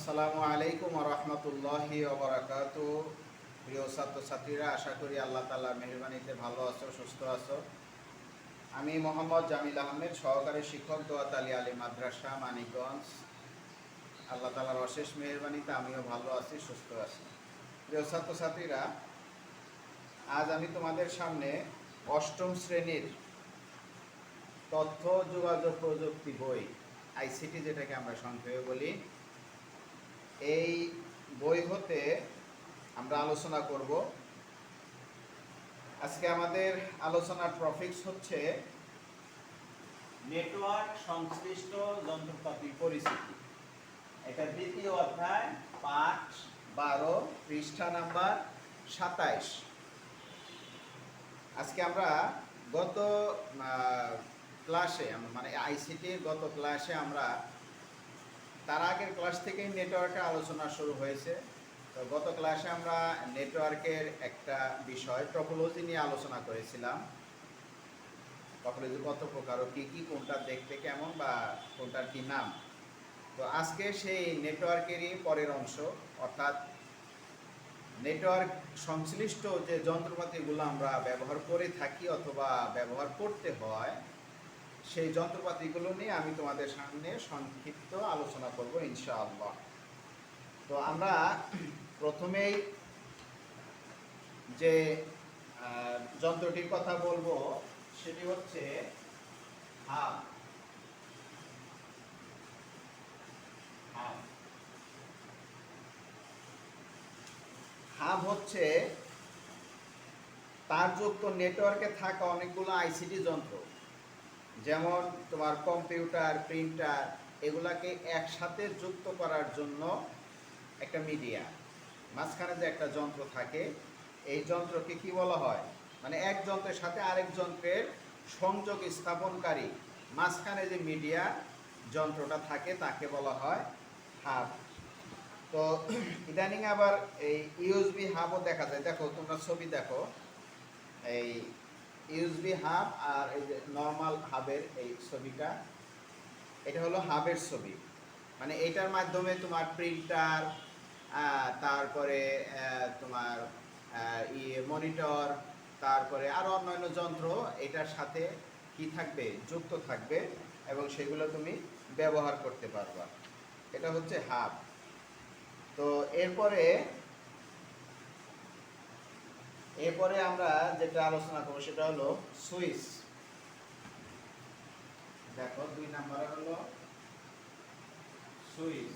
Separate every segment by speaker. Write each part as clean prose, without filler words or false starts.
Speaker 1: আসসালামু আলাইকুম ওয়া রাহমাতুল্লাহি ওয়া বারাকাতুহু। প্রিয় ছাত্রছাত্রীরা, আশা করি আল্লাহ তাআলার মেহেরবানিতে ভালো আছো, সুস্থ আছো। আমি মোহাম্মদ জামিল আহমেদ, সহকারী শিক্ষক, দোয়াত আলী আলী মাদ্রাসা, মানিকগঞ্জ। আল্লাহ তাআলার অশেষ মেহেরবানিতে আমিও ভালো আছি, সুস্থ আছি। প্রিয় ছাত্রছাত্রীরা, আজ আমি তোমাদের সামনে অষ্টম শ্রেণীর তথ্য যোগাযোগ প্রযুক্তি বই, আইসিটি যেটাকে আমরা সংক্ষেপে বলি, এই বই হতে আমরা আলোচনা করব। আজকে আমাদের আলোচনার টপিকস হচ্ছে নেটওয়ার্ক সংশ্লিষ্ট যন্ত্রপাতির পরিচিতি। এটা দ্বিতীয় অধ্যায়, পাঠ 12, পৃষ্ঠা নাম্বার 27। আজকে আমরা গত ক্লাসে মানে আইসিটির গত ক্লাসে আমরা তার আগের ক্লাস থেকেই নেটওয়ার্কের আলোচনা শুরু হয়েছে। তো গত ক্লাসে আমরা নেটওয়ার্কের একটা বিষয় টপোলজি নিয়ে আলোচনা করেছিলাম। টপোলজি কত প্রকার ও কী কী, কোনটা দেখতে কেমন বা কোনটার কী নাম। তো আজকে সেই নেটওয়ার্কেরই পরের অংশ, অর্থাৎ নেটওয়ার্ক সংশ্লিষ্ট যে যন্ত্রপাতিগুলো আমরা ব্যবহার করে থাকি অথবা ব্যবহার করতে হয়, সেই যন্ত্রপাতিগুলো নিয়ে আমি তোমাদের সামনে সংক্ষিপ্ত আলোচনা করব ইনশাআল্লাহ। তো আমরা প্রথমেই যে যন্ত্রটির কথা বলবো সেটি হচ্ছে হাব। হাব হচ্ছে তারযুক্ত নেটওয়ার্কে থাকা অনেকগুলো আইসিটি যন্ত্র, যেমন তোমার কম্পিউটার, প্রিন্টার, এগুলাকে একসাথে যুক্ত করার জন্য একটা মিডিয়া, মাঝখানে যে একটা যন্ত্র থাকে, এই যন্ত্রকে কি বলা হয়, মানে এক যন্ত্রের সাথে আরেক যন্ত্রের সংযোগ স্থাপনকারী মাঝখানে যে মিডিয়া যন্ত্রটা থাকে তাকে বলা হয় হাব। তো ইদানিং আবার এই ইউএসবি হাবও দেখা যায়। দেখো, তোমরা ছবি দেখো, এই ইউএসবি হাব আর এই যে নর্মাল হাবের এই ছবিটা, এটা হলো হাবের ছবি। মানে এটার মাধ্যমে তোমার প্রিন্টার, তারপরে তোমার মনিটর, তারপরে আরও অন্যান্য যন্ত্র এটার সাথে কি থাকবে, যুক্ত থাকবে, এবং সেগুলো তুমি ব্যবহার করতে পারবা। এটা হচ্ছে হাব। তো এরপরে আমরা যেটা আলোচনা করবো সেটা হলো সুইচ। দেখো, 2 নম্বরে হলো সুইচ।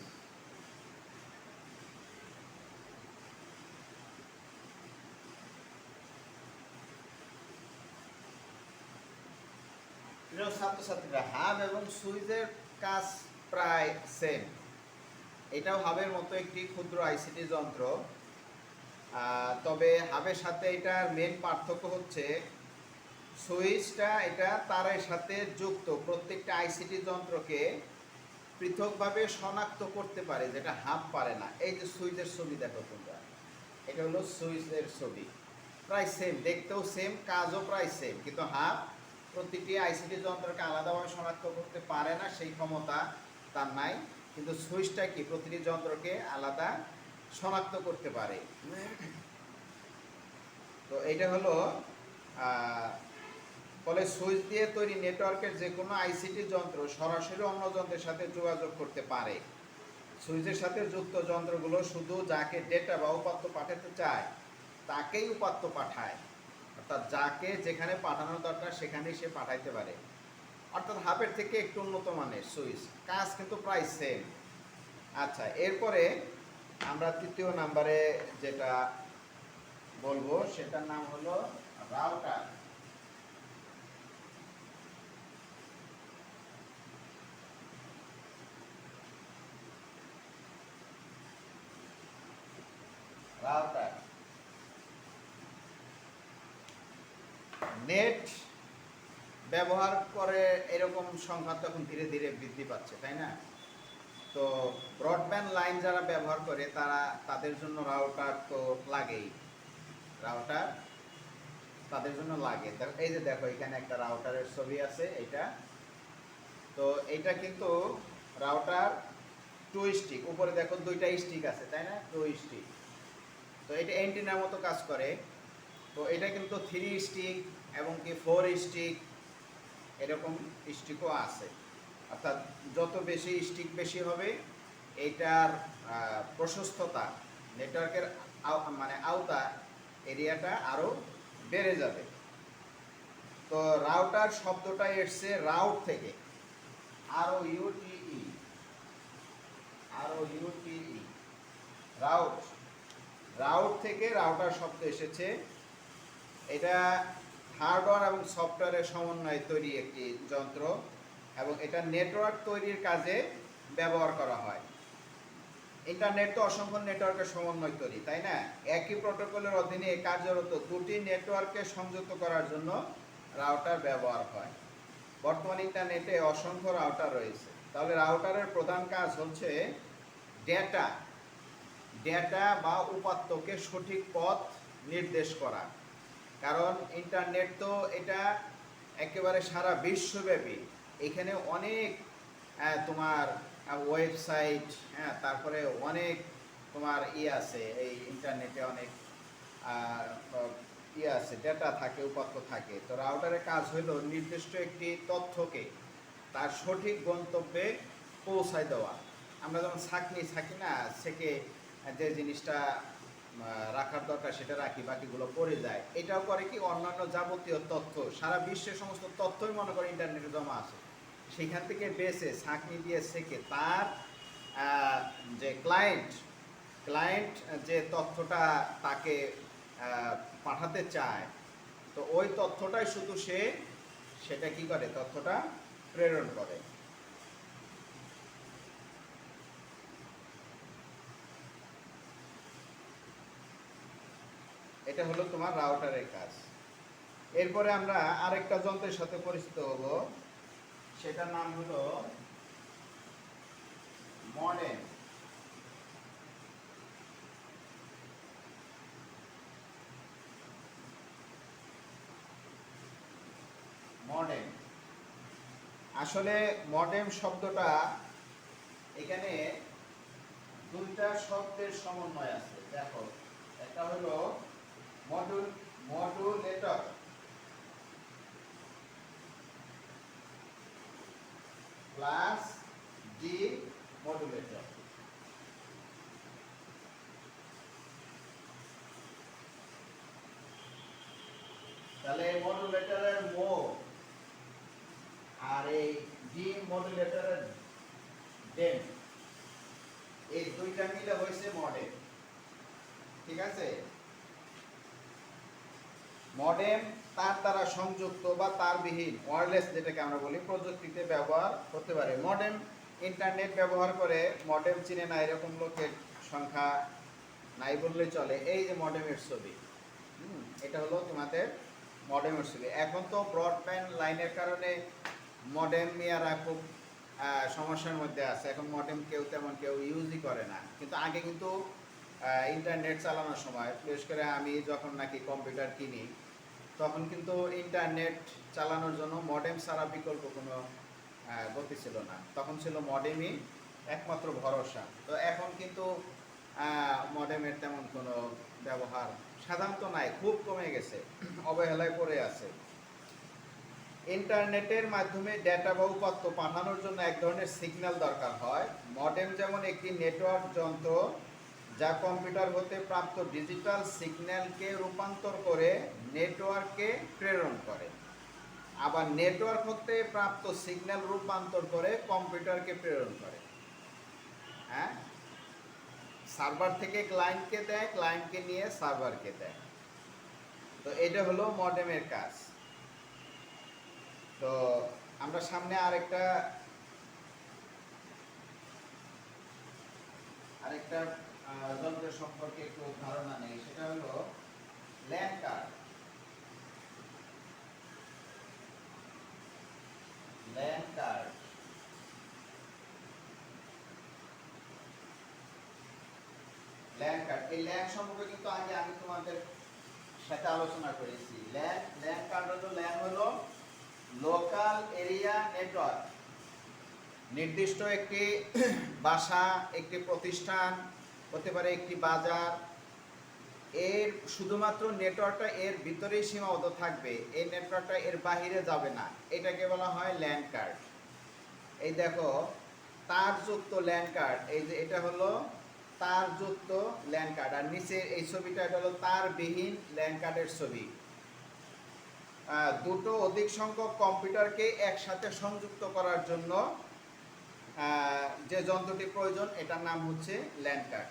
Speaker 1: প্রিয় ছাত্রছাত্রীরা, হাব এবং সুইচের কাজ প্রায় সেম। এটাও হাবের মতো একটি ক্ষুদ্র আইসিটি যন্ত্র, তবে হাবের সাথে এটার মেন পার্থক্য হচ্ছে সুইচটা এটা তারের সাথে যুক্ত প্রত্যেকটা আইসিটি যন্ত্রকে পৃথকভাবে শনাক্ত করতে পারে, যেটা হাব পারে না। এই যে সুইচের ছবি দেখো তোমরা, এটা হলো সুইচের ছবি। প্রায় সেম, দেখতেও সেম, কাজও প্রায় সেম, কিন্তু হাব প্রতিটি আইসিটি যন্ত্রকে আলাদাভাবে শনাক্ত করতে পারে না, সেই ক্ষমতা তার নাই। কিন্তু সুইচটা কি প্রতিটি যন্ত্রকে আলাদা শনাক্ত করতে পারে। তো এটা হলো ফলে সুইচ দিয়ে তৈরি নেটওয়ার্কের যে কোনো আইসিটি যন্ত্র সরাসরি অন্য যন্ত্রের সাথে যোগাযোগ করতে পারে। সুইচের সাথে যুক্ত যন্ত্রগুলো শুধু যাকে ডেটা বা উপাত্ত পাঠাতে চায় তাকেই উপাত্ত পাঠায়, অর্থাৎ যাকে যেখানে পাঠানো দরকার সেখানেই সে পাঠাইতে পারে। অর্থাৎ হাবের থেকে একটু উন্নত মানের সুইচ, কাজ কিন্তু প্রায় সেম। আচ্ছা, এরপরে আমরা 3 নম্বরে যেটা বলবো সেটার নাম হলো রাউটার। রাউটার নেট ব্যবহার করে এরকম সংখ্যা তো এখন ধীরে ধীরে বৃদ্ধি পাচ্ছে, তাই না? তো ব্রডব্যান্ড লাইন যারা ব্যবহার করে তাদের জন্য রাউটার তো লাগেই। রাউটার তাদের জন্য লাগে। এই যে দেখো, এখানে একটা রাউটারের ছবি আছে। এইটা তো এইটা কিন্তু রাউটার টু স্টিক, উপরে দেখো দুইটা স্টিক আছে তাই না, টু স্টিক। তো এটা অ্যান্টেনার মতো কাজ করে। তো এটা কিন্তু থ্রি স্টিক এবং কি ফোর স্টিক এরকম স্টিকও আছে। অর্থাৎ যত বেশি স্টিক বেশি হবে এইটার প্রশস্ততা, নেটওয়ার্কের মানে আওতা এরিয়াটা আরও বেড়ে যাবে। তো রাউটার শব্দটা এসছে রাউট থেকে, আরও ইউটিই, রাউট, রাউট থেকে রাউটার শব্দ এসেছে। এটা হার্ডওয়্যার এবং সফটওয়্যারের সমন্বয়ে তৈরি একটি যন্ত্র এবং এটা নেটওয়ার্ক তৈরির কাজে ব্যবহার করা হয়। ইন্টারনেট তো অসংখ্য নেটওয়ার্কের সমন্বয় তৈরি, তাই না? একই প্রোটোকলের অধীনে কার্যরত দুটি নেটওয়ার্ককে সংযুক্ত করার জন্য রাউটার ব্যবহার হয়। বর্তমান ইন্টারনেটে অসংখ্য রাউটার রয়েছে। তাহলে রাউটারের প্রধান কাজ হচ্ছে ডেটা, ডেটা বা উপাত্তকে সঠিক পথ নির্দেশ করা। কারণ ইন্টারনেট তো এটা একেবারে সারা বিশ্বব্যাপী, এখানে অনেক তোমার ওয়েবসাইট, হ্যাঁ, তারপরে অনেক তোমার আছে, এই ইন্টারনেটে অনেক আছে, ডেটা থাকে, উপাত্ত থাকে। তো রাউটারের কাজ হলো নির্দিষ্ট একটি তথ্যকে তার সঠিক গন্তব্যে পৌঁছায় দেওয়া। আমরা যখন ছাঁকি না, সেকে যে জিনিসটা রাখার দরকার সেটা রাখি, বাকিগুলো পড়ে যায়। এটাও করে কি, অন্যান্য যাবতীয় তথ্য, সারা বিশ্বের সমস্ত তথ্যই মনে করে ইন্টারনেটে জমা আছে, সেখান থেকে বেছে ছাঁকনি দিয়ে সেকে তার যে ক্লায়েন্ট যে তথ্যটা তাকে পাঠাতে চায়, তো ওই তথ্যটাই শুধু সেটা কি করে, তথ্যটা প্রেরণ করে। এটা হলো তোমার রাউটারের কাজ। এরপরে আমরা আরেকটা যন্ত্রের সাথে পরিচিত হব, সেটার নাম হলো মডেম। মডেম আসলে মডেম শব্দটা এখানে দুইটা শব্দের সমন্বয় আছে। দেখো, একটা হলো মডুলেটর প্লাস ডি মডুলেটর। তাহলে মডুলেটরের মোড আর এই ডি মডুলেটরের ডেম, এই দুইটা মিলে হয়েছে মডেম। ঠিক আছে? মডেম তার দ্বারা সংযুক্ত বা তারবিহীন ওয়্যারলেস, যেটাকে আমরা বলি, প্রযুক্তিতে ব্যবহার হতে পারে। মডেম ইন্টারনেট ব্যবহার করে, মডেম চিনে না এরকম লোকের সংখ্যা নাই বললেই চলে। এই যে মডেমের ছবি, এটা হলো তোমাদের মডেমের ছবি। এখন তো ব্রডব্যান্ড লাইনের কারণে মডেম নিয়ারা খুব সমস্যার মধ্যে আছে। এখন মডেম তেমন কেউ ইউজই করে না। কিন্তু আগে কিন্তু ইন্টারনেট চালানোর সময়, বিশেষ করে আমি যখন নাকি কম্পিউটার কিনি, তখন কিন্তু ইন্টারনেট চালানোর জন্য মডেম ছাড়া বিকল্প কোনো গতি ছিল না। তখন ছিল মডেমই একমাত্র ভরসা। তো এখন কিন্তু মডেমের তেমন কোনো ব্যবহার সাধারণত নাই, খুব কমে গেছে, অবহেলায় পড়ে আছে। ইন্টারনেটের মাধ্যমে ডেটা বা উপাত্ত পাঠানোর জন্য এক ধরনের সিগন্যাল দরকার হয়। মডেম যেমন একটি নেটওয়ার্ক যন্ত্র যা কম্পিউটার হতে প্রাপ্ত ডিজিটাল সিগন্যালকে রূপান্তর করে নেটওয়ার্কে প্রেরণ করে, আবার নেটওয়ার্ক হতে প্রাপ্ত সিগন্যাল রূপান্তর করে কম্পিউটারকে প্রেরণ করে। হ্যাঁ, সার্ভার থেকে ক্লায়েন্টকে দেয়, ক্লায়েন্টকে নিয়ে সার্ভারকে দেয়। তো এটা হলো মডেমের কাজ। তো আমরা সামনে আরেকটা যন্ত্রের সম্পর্কে একটু ধারণা নেই, সেটা হলো ল্যান কার্ড। ল্যান কার্ড এই ল্যান সম্পর্কে কিন্তু আগে আমি তোমাদের সাথে আলোচনা করেছি। ল্যান কার্ড হলো লোকাল এরিয়া নেটওয়ার্ক। নির্দিষ্ট একটি বাসা, একটি প্রতিষ্ঠান, হতে পারে একটি বাজার, এর শুধুমাত্র নেটওয়ার্কটা এর ভিতরেই সীমাবদ্ধ থাকবে, এই নেটওয়ার্কটা এর বাহিরে যাবে না, এটাকে বলা হয় ল্যান্ড কার্ড। এই দেখো তারযুক্ত ল্যান্ড কার্ড, এই যে এটা হলো তারযুক্ত ল্যান্ড কার্ড, আর নিচে এই ছবিটা এটা হলো তারবিহীন ল্যান্ড কার্ডের ছবি। দুটো অধিক সংখ্যক কম্পিউটারকে একসাথে সংযুক্ত করার জন্য যে যন্ত্রটি প্রয়োজন এটার নাম হচ্ছে ল্যান্ড কার্ড।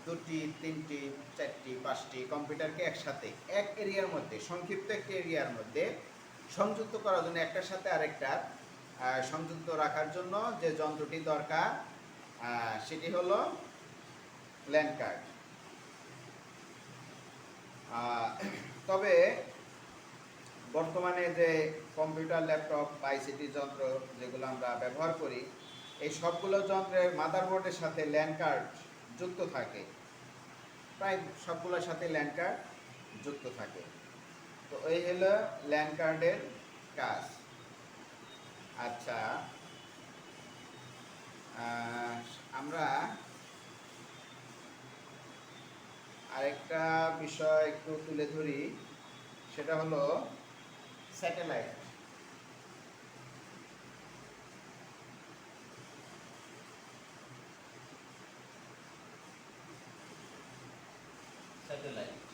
Speaker 1: দুটি, তিনটি, চারটি, পাঁচটি কম্পিউটারকে একসাথে এক এরিয়ার মধ্যে, সংক্ষিপ্ত একটি এরিয়ার মধ্যে সংযুক্ত করার জন্য, একটার সাথে আরেকটা সংযুক্ত রাখার জন্য যে যন্ত্রটি দরকার সেটি হলো ল্যান্ড কার্ড। তবে বর্তমানে যে কম্পিউটার, ল্যাপটপ, আইসিটি যন্ত্র যেগুলো আমরা ব্যবহার করি, এই সবগুলো যন্ত্রের মাদারবোর্ডের সাথে ল্যান্ড কার্ড যুক্ত থাকে, প্রায় সবগুলোর সাথে ল্যান্ড কার্ড যুক্ত থাকে। তো এই হলো ল্যান্ড কার্ডের কাজ। আচ্ছা, আমরা আরেকটা বিষয় একটু তুলে ধরি, সেটা হলো স্যাটেলাইট। স্যাটেলাইট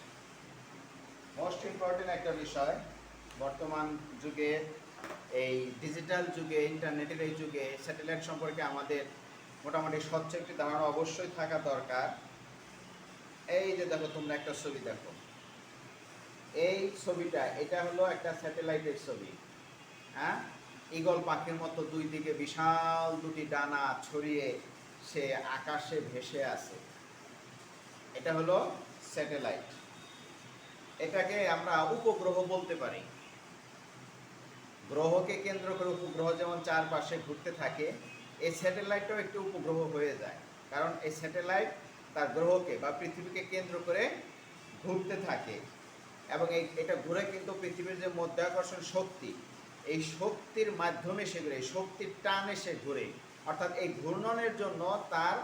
Speaker 1: মোস্ট ইম্পর্টেন্ট একটা বিষয়। বর্তমান যুগে, এই ডিজিটাল যুগে, ইন্টারনেটের এই যুগে স্যাটেলাইট সম্পর্কে আমাদের মোটামুটি স্বচ্ছ একটি ধারণা অবশ্যই থাকা দরকার। এই যে দেখো, তোমরা একটা ছবি দেখো, এই ছবিটা, এটা হলো একটা স্যাটেলাইটের ছবি। হ্যাঁ, ঈগল পাখির মতো দুই দিকে বিশাল দুটি ডানা ছড়িয়ে সে আকাশে ভেসে আছে, এটা হলো স্যাটেলাইট। এটাকে আমরা উপগ্রহ বলতে পারি। গ্রহকে কেন্দ্র করে উপগ্রহ যেমন চারপাশে ঘুরতে থাকে, এই স্যাটেলাইটটাও একটি উপগ্রহ হয়ে যায়, কারণ এই স্যাটেলাইট তার গ্রহকে বা পৃথিবীকে কেন্দ্র করে ঘুরতে থাকে, এবং এটা ঘুরে কিন্তু পৃথিবীর যে মাধ্যাকর্ষণ শক্তি, এই শক্তির মাধ্যমে সে ঘুরে, এই শক্তির টানে সে ঘুরে। অর্থাৎ এই ঘূর্ণনের জন্য তার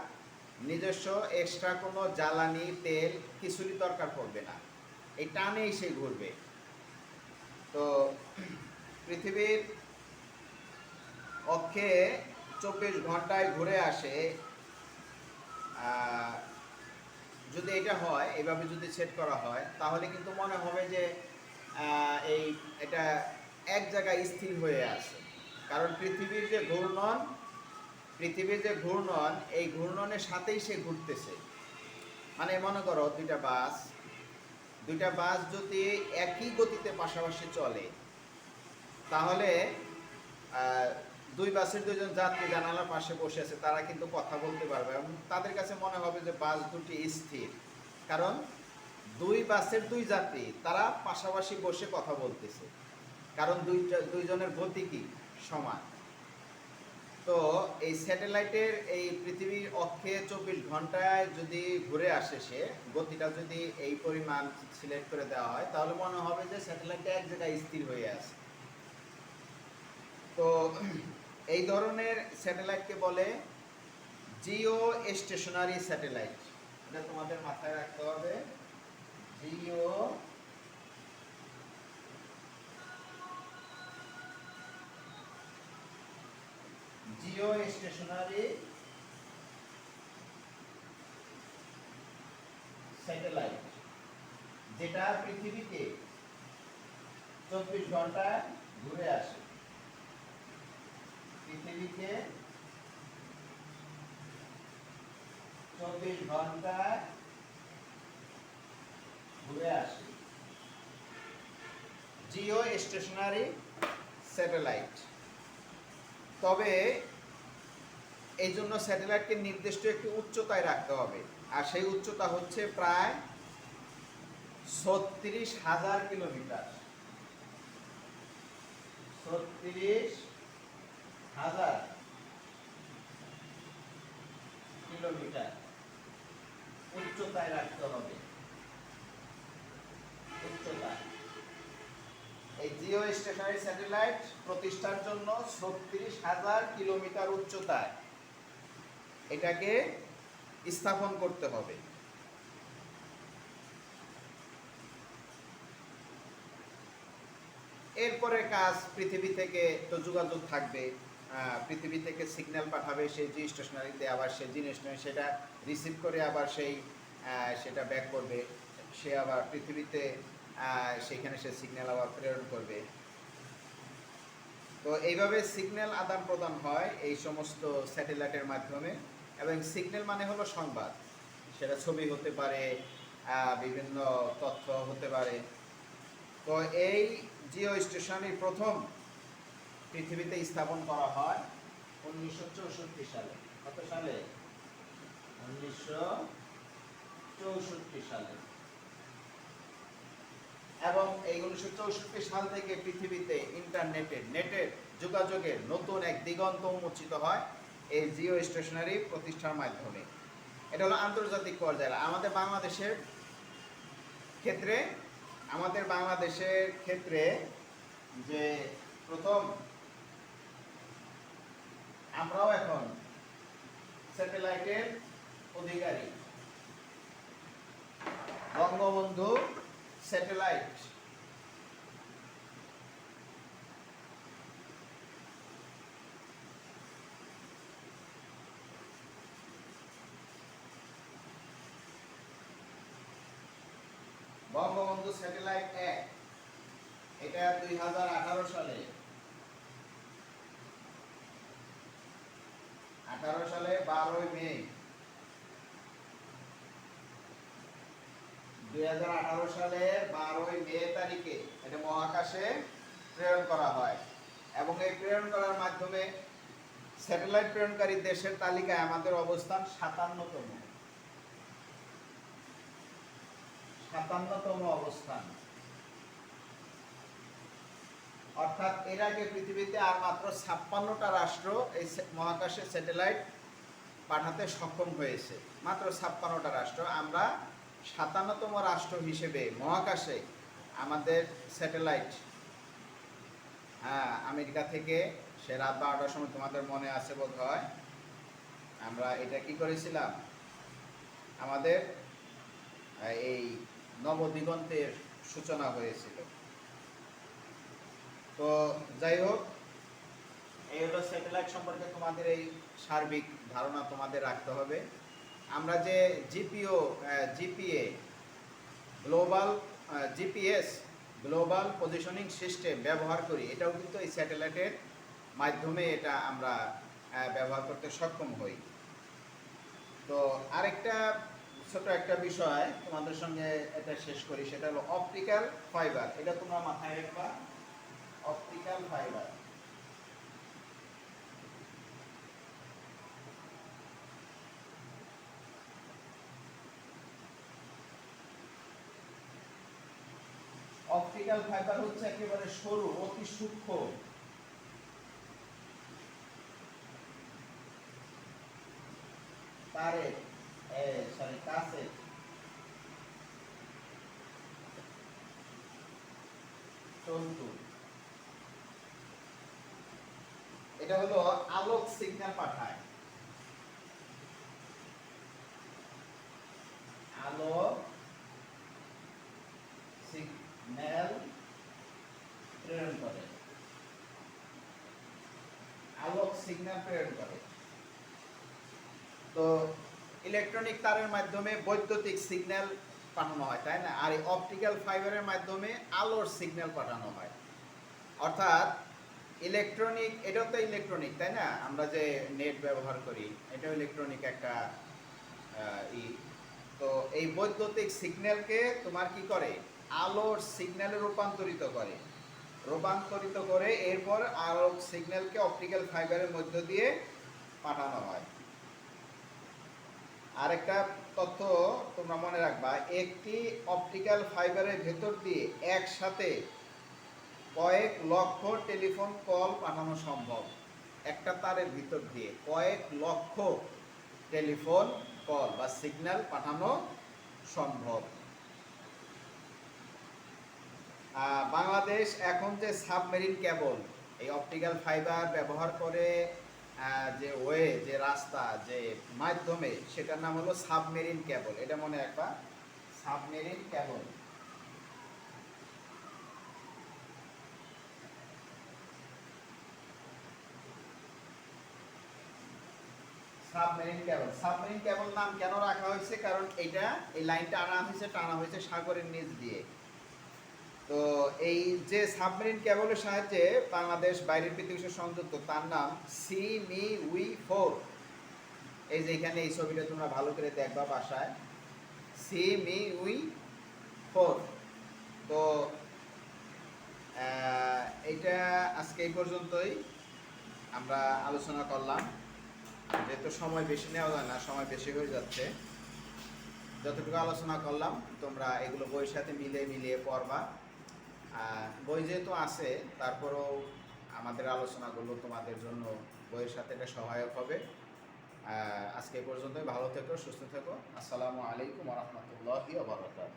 Speaker 1: নিজস্ব এক্সট্রা কোনো জ্বালানি, তেল কিছুরই দরকার পড়বে না, এই টানেই সে ঘুরবে। তো পৃথিবীর অক্ষে 24 ঘন্টায় ঘুরে আসে। যদি এটা হয়, এভাবে যদি সেট করা হয়, তাহলে কিন্তু মনে হবে যে এটা এক জায়গায় স্থির হয়ে আছে। কারণ পৃথিবীর যে ঘূর্ণন, এই ঘূর্ণনের সাথেই সে ঘুরতেছে। মানে মনে করো দুইটা বাস যদি একই গতিতে পাশাপাশি চলে, তাহলে দুই বাসের দুইজন যাত্রী জানালার পাশে বসে আছে, তারা কিন্তু কথা বলতে পারবে এবং তাদের কাছে মনে হবে যে বাস দুটি স্থির, কারণ দুই বাসের দুই যাত্রী তারা পাশাপাশি বসে কথা বলতেছে, কারণ দুইজনের গতি কি সমান। তো এই স্যাটেলাইটের এই পৃথিবীর অক্ষে 24 ঘন্টায় যদি ঘুরে আসে, সে গতিটা যদি এই পরিমাণ সিলেক্ট করে দেওয়া হয়, তাহলে মনে হবে যে স্যাটেলাইটটা এক জায়গায় স্থির হয়ে আছে। তো এই ধরনের স্যাটেলাইটকে বলে জিও স্টেশনারি স্যাটেলাইট। এটা তোমাদের মাথায় রাখতে হবে, জিও স্টেশনারি স্যাটেলাইট, যেটা পৃথিবীতে 24 ঘন্টায় ঘুরে আসে। পৃথিবীতে 24 ঘন্টায় ঘুরে আসে, জিও স্টেশনারি স্যাটেলাইট। তবে এই জন্য স্যাটেলাইটকে নির্দিষ্ট একটি উচ্চতায় রাখতে হবে, আর সেই উচ্চতা হচ্ছে প্রায় 36,000 কিলোমিটার। 36,000 কিলোমিটার উচ্চতায় রাখতে হবে। উচ্চতা, এই জিও স্টেশনারি স্যাটেলাইট প্রতিষ্ঠার জন্য ৩৬,০০০ কিলোমিটার উচ্চতায় এটাকে স্থাপন করতে হবে। এরপরে কাজ পৃথিবী থেকে তো যোগাযোগ থাকবে, পৃথিবী থেকে সিগন্যাল পাঠাবে সেই জিও স্টেশনারিতে, আবার সেই জিনিস সেটা রিসিভ করে আবার সেটা ব্যাক করবে, সে আবার পৃথিবীতে সেখানে সে সিগন্যাল আবার প্রেরণ করবে। তো এইভাবে সিগন্যাল আদান প্রদান হয় এই সমস্ত স্যাটেলাইটের মাধ্যমে। এবং সিগন্যাল মানে হলো সংবাদ, সেটা ছবি হতে পারে, বিভিন্ন তথ্য হতে পারে। তো এই জিও স্টেশনারি প্রথম পৃথিবীতে স্থাপন করা হয় 1964 সালে। কত সালে? 1964 সালে। এবং এই 1964 সাল থেকে পৃথিবীতে নেটের যোগাযোগের নতুন এক দিগন্ত উন্মোচিত হয় এই জিও স্টেশনারি প্রতিষ্ঠার মাধ্যমে। এটা হলো আন্তর্জাতিক পর্যায়ে। আমাদের বাংলাদেশের ক্ষেত্রে যে প্রথম আমরাও এখন স্যাটেলাইটের অধিকারী। বঙ্গবন্ধু স্যাটেলাইট বঙ্গবন্ধু স্যাটেলাইট 1 এটা 2018 সালে 12 মে 2018 সালের 12 মে তারিখে এটা মহাকাশে প্রেরণ করা হয়। এবং এই প্রেরণ করার মাধ্যমে স্যাটেলাইট প্রেরণকারী দেশের তালিকায় আমাদের অবস্থান 57তম অবস্থান। অর্থাৎ এর আগে পৃথিবীতে আর মাত্র 56টা রাষ্ট্র এই মহাকাশে স্যাটেলাইট পাঠাতে সক্ষম হয়েছে, মাত্র 56টা রাষ্ট্র। আমরা 57তম রাষ্ট্র হিসেবে মহাকাশে আমাদের স্যাটেলাইট আমেরিকা থেকে সে রাত 12টার সময়, তোমাদের মনে আছে বোধ হয়, আমরা এটা কি করেছিলাম, আমাদের এই নবদিগন্তের সূচনা হয়েছিল। তো যাই হোক, এই হলো স্যাটেলাইট সম্পর্কে তোমাদের এই সার্বিক ধারণা তোমাদের রাখতে হবে। আমরা যে GPA GPS global positioning system ব্যবহার করি, এটাও কিন্তু এই স্যাটেলাইটের মাধ্যমে এটা আমরা ব্যবহার করতে সক্ষম হই। তো আরেকটা ছোট একটা বিষয় তোমাদের সঙ্গে এটা শেষ করি, সেটা হলো অপটিক্যাল ফাইবার। এটা তোমরা মাথায় রাখবা, অপটিক্যাল ফাইবার। অপটিক্যাল ফাইবার হচ্ছে একেবারে সরু, অতি সূক্ষ্ম তারের কাঁচের তন্তু। এটা হলো আলোক সিগন্যাল পাঠায়, আলোক সিগন্যাল প্রেরণ করে, আলোক সিগন্যাল প্রেরণ করে। তো ইলেকট্রনিক তারের মাধ্যমে বৈদ্যুতিক সিগন্যাল পাঠানো হয়, তাই না? আর এই অপটিক্যাল ফাইবারের মাধ্যমে আলোর সিগন্যাল পাঠানো হয়। অর্থাৎ ইলেকট্রনিক, এটাও তো ইলেকট্রনিক, তাই না? আমরা যে নেট ব্যবহার করি এটাও ইলেকট্রনিক একটা তো এই বৈদ্যুতিক সিগন্যালকে তোমার কি করে, আলোর সিগন্যালে রূপান্তরিত করে এরপর আলোক সিগন্যালকে অপটিক্যাল ফাইবারের মধ্য দিয়ে পাঠানো হয়। আরেকটা তথ্য তোমরা মনে রাখবা, একটি অপটিক্যাল ফাইবারের ভেতর দিয়ে একসাথে কয়েক লক্ষ টেলিফোন কল পাঠানো সম্ভব। একটা তারের ভিতর দিয়ে কয়েক লক্ষ টেলিফোন কল বা সিগন্যাল পাঠানো সম্ভব। বাংলাদেশ এখন যে সাবমেরিন কেবল, এই অপটিক্যাল ফাইবার ব্যবহার করে যে ওয়ে, যে রাস্তা, যে মাধ্যমে, সেটার নাম হলো সাবমেরিন কেবল। এটা মনে রাখবা, submarine cable. Submarine cable. Submarine cable নাম কেন রাখা হয়েছে? কারণ এটা, এই লাইনটা টানা হয়েছে সাগরের নিচ দিয়ে। তো এই যে সাবমেরিন কেবলের সাহায্যে বাংলাদেশ বাইরের পৃথিবীর সাথে সংযুক্ত, তার নাম সি মি উই 4। এই যে এখানে এই ছবিটা তোমরা ভালো করে দেখবা বাসায়, সি মি উই 4। তো এইটা আজকে এই পর্যন্তই আমরা আলোচনা করলাম। যেহেতু সময় বেশি নেওয়া যায় না, সময় বেশি হয়ে যাচ্ছে, যতটুকু আলোচনা করলাম তোমরা এগুলো বইয়ের সাথে মিলিয়ে পড়বা। বই যেহেতু আছে, তারপরেও আমাদের আলোচনাগুলো তোমাদের জন্য বইয়ের সাথে এটা সহায়ক হবে। আজকে এই পর্যন্তই। ভালো থেকো, সুস্থ থেকো। আসসালামু আলাইকুম ওয়া রাহমাতুল্লাহি ওয়া বারাকাতুহু।